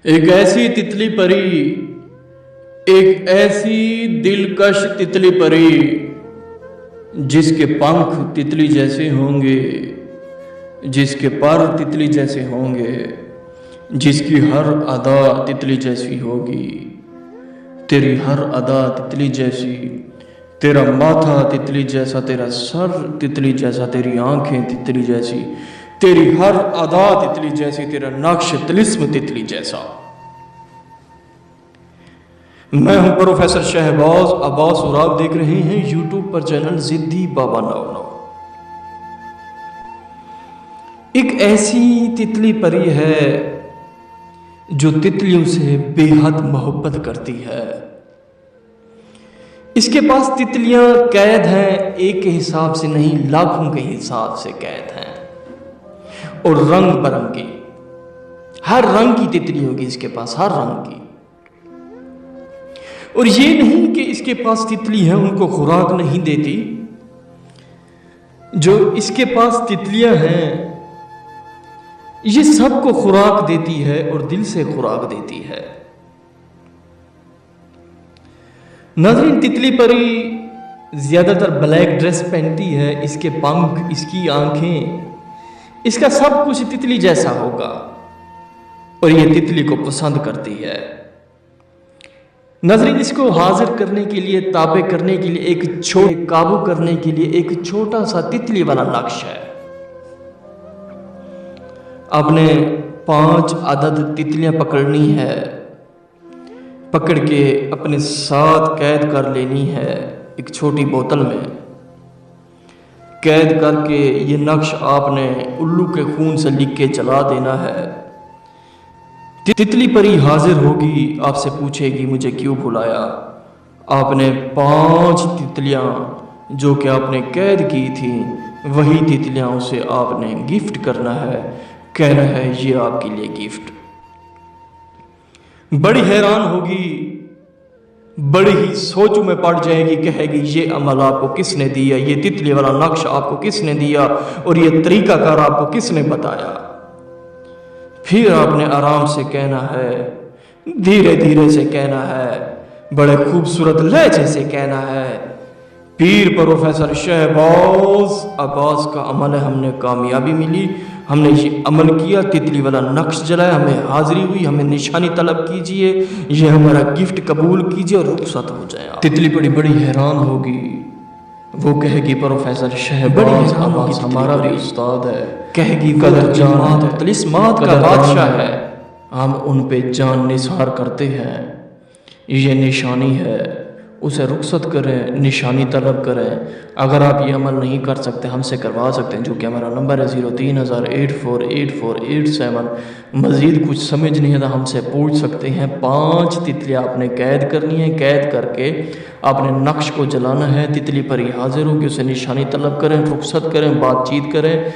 एक ऐसी तितली परी, एक ऐसी दिलकश तितली परी, जिसके पंख तितली जैसे होंगे, जिसके पर तितली जैसे होंगे, जिसकी हर अदा तितली जैसी होगी। तेरी हर अदा तितली जैसी, तेरा माथा तितली जैसा, तेरा सर तितली जैसा, तेरी आंखें तितली जैसी, तेरी हर अदा तितली जैसी, तेरा नक्श तिलिस्म तितली जैसा। मैं हूं प्रोफेसर शहबाज अब्बास और आप देख रहे हैं यूट्यूब पर चैनल जिद्दी बाबा 99। एक ऐसी तितली परी है जो तितलियों से बेहद मोहब्बत करती है। इसके पास तितलियां कैद हैं, एक के हिसाब से नहीं, लाखों के हिसाब से कैद हैं, और रंग बिरंगी, हर रंग की तितली होगी इसके पास, हर रंग की। और ये नहीं कि इसके पास तितली है उनको खुराक नहीं देती। जो इसके पास तितलियां हैं ये सबको खुराक देती है और दिल से खुराक देती है। नाज़रीन, तितली परी ज्यादातर ब्लैक ड्रेस पहनती है, इसके पंख, इसकी आंखें, इसका सब कुछ तितली जैसा होगा, और ये तितली को पसंद करती है। नाज़रीन, इसको हाजिर करने के लिए, ताबे करने के लिए, एक छोटे काबू करने के लिए एक छोटा सा तितली वाला नक्श है। आपने 5 अदद तितलियां पकड़नी है, पकड़ के अपने साथ कैद कर लेनी है। एक छोटी बोतल में कैद करके ये नक्श आपने उल्लू के खून से लिख के चला देना है। तितली परी हाजिर होगी, आपसे पूछेगी मुझे क्यों बुलाया। आपने 5 तितलियां जो कि आपने कैद की थी, वही तितलियां उसे आपने गिफ्ट करना है, कहना है ये आपके लिए गिफ्ट। बड़ी हैरान होगी, बड़ी ही सोच में पड़ जाएगी, कहेगी ये अमल आपको किसने दिया, ये तितली वाला नक्श आपको किसने दिया, और ये तरीकाकार आपको किसने बताया। फिर आपने आराम से कहना है, धीरे धीरे से कहना है, बड़े खूबसूरत लहजे से कहना है, पीर प्रोफेसर शहबाज अब्बास का अमल है, हमने कामयाबी मिली, हमने ये अमल किया, तितली वाला नक्श जलाया, हमें हाजिरी हुई, हमें निशानी तलब कीजिए, ये हमारा गिफ्ट कबूल कीजिए और रुखसत हो जाए। तितली बड़ी हैरान होगी, वो कहेगी प्रोफेसर शहबाज अब्बास हमारा भी उस्ताद है, कहेगी कदर जान तिलिस्मात का बादशाह है, हम उन पे जान निसार करते हैं, ये निशानी है, उसे रुखसत करें, निशानी तलब करें। अगर आप ये अमल नहीं कर सकते, हमसे करवा सकते हैं, जो कि हमारा नंबर है 03,0848487। मज़ीद कुछ समझ नहीं आता, हमसे पूछ सकते हैं। 5 तितलियाँ आपने कैद करनी है, कैद करके आपने नक्श को जलाना है। तितली परी हाजिर होगी, उसे निशानी तलब करें, रुखसत करें, बातचीत करें।